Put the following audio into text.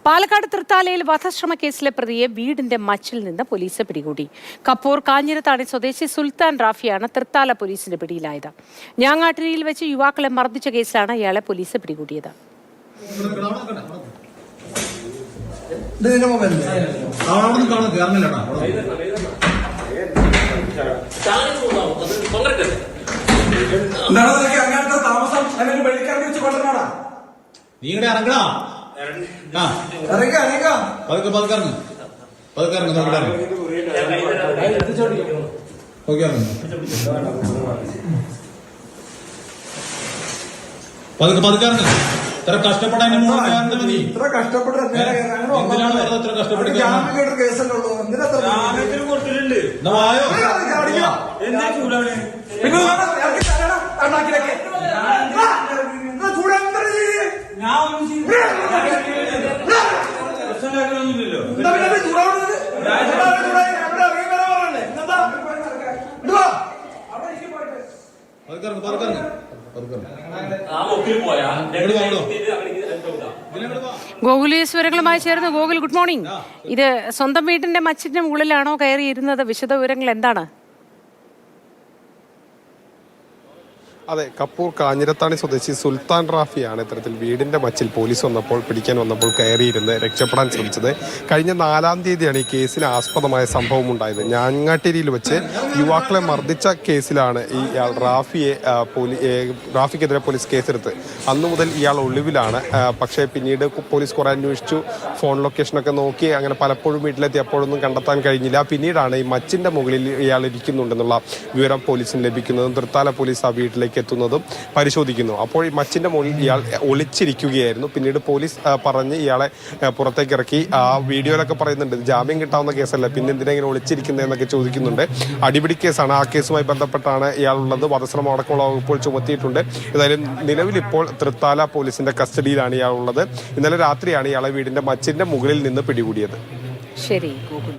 പാലക്കാട് തൃത്താലയിൽ വധശ്രമ കേസിലെ പ്രതിയെ വീടിന്റെ മച്ചിൽ നിന്ന് പോലീസ് പിടികൂടി. കപ്പൂർ കാഞ്ഞിരത്താണി സ്വദേശി സുൽത്താൻ റാഫിയാണ് തൃത്താല പോലീസിന്റെ പിടിയിലായത്. ഞാങ്ങാട്ടിരിയിൽ വെച്ച് യുവാക്കളെ മർദ്ദിച്ച കേസിലാണ് ഇയാളെ പോലീസ് പിടികൂടിയത്. ഗോകുൽ വിവരങ്ങളുമായി ചേർന്ന്. Gokul, good morning. ഇത് സ്വന്തം വീടിന്റെ മച്ചിന്റെ മുകളിലാണോ കയറിയിരുന്നത്? വിശദ വിവരങ്ങൾ എന്താണ്? അതെ, കപ്പൂർ കാഞ്ഞിരത്താണി സ്വദേശി സുൽത്താൻ റാഫിയാണ് ഇത്തരത്തിൽ വീടിന്റെ മച്ചിൽ പോലീസ് പിടിക്കാൻ വന്നപ്പോൾ കയറിയിരുന്ന് രക്ഷപ്പെടാൻ ശ്രമിച്ചത്. കഴിഞ്ഞ 4-ാം തീയതിയാണ് ഈ കേസിന് ആസ്പദമായ സംഭവം ഉണ്ടായത്. ഞാങ്ങാട്ടിരിയിൽ വെച്ച് യുവാക്കളെ മർദ്ദിച്ച കേസിലാണ് ഈ റാഫിക്കെതിരെ പോലീസ് കേസെടുത്ത്. അന്നു മുതൽ ഇയാൾ ഒളിവിലാണ്. പക്ഷേ പിന്നീട് പോലീസ് കുറെ അന്വേഷിച്ചു, ഫോൺ ലൊക്കേഷനൊക്കെ നോക്കി, അങ്ങനെ പലപ്പോഴും വീട്ടിലെത്തി അപ്പോഴൊന്നും കണ്ടെത്താൻ കഴിഞ്ഞില്ല. പിന്നീടാണ് ഈ മച്ചിന്റെ മുകളിൽ ഇയാൾ ഇരിക്കുന്നുണ്ടെന്നുള്ള വിവരം പോലീസിന് ലഭിക്കുന്നതും തൃത്താല പോലീസ് ആ വീട്ടിലേക്ക് എത്തുന്നതും പരിശോധിക്കുന്നു. അപ്പോൾ ഈ മച്ചിന്റെ മുകളിൽ ഇയാൾ ഒളിച്ചിരിക്കുകയായിരുന്നു. പിന്നീട് പോലീസ് പറഞ്ഞ് ഇയാളെ പുറത്തേക്ക് ഇറക്കി. ആ വീഡിയോയിലൊക്കെ പറയുന്നുണ്ട് ജാമ്യം കിട്ടാവുന്ന കേസല്ല, പിന്നെ എന്തിനാ ഇങ്ങനെ ഒളിച്ചിരിക്കുന്നത് എന്നൊക്കെ ചോദിക്കുന്നുണ്ട്. അടിപിടി കേസാണ്. ആ കേസുമായി ബന്ധപ്പെട്ടാണ് ഇയാളുള്ളത്. വധശ്രമം അടക്കമുള്ള വകുപ്പുകൾ ചുമത്തിയിട്ടുണ്ട്. ഏതായാലും നിലവിൽ ഇപ്പോൾ തൃത്താല പോലീസിന്റെ കസ്റ്റഡിയിലാണ് ഇയാളുള്ളത്. ഇന്നലെ രാത്രിയാണ് ഇയാളെ വീടിന്റെ മച്ചിന്റെ മുകളിൽ നിന്ന് പിടികൂടിയത്. ശരി ഗോകുൽ.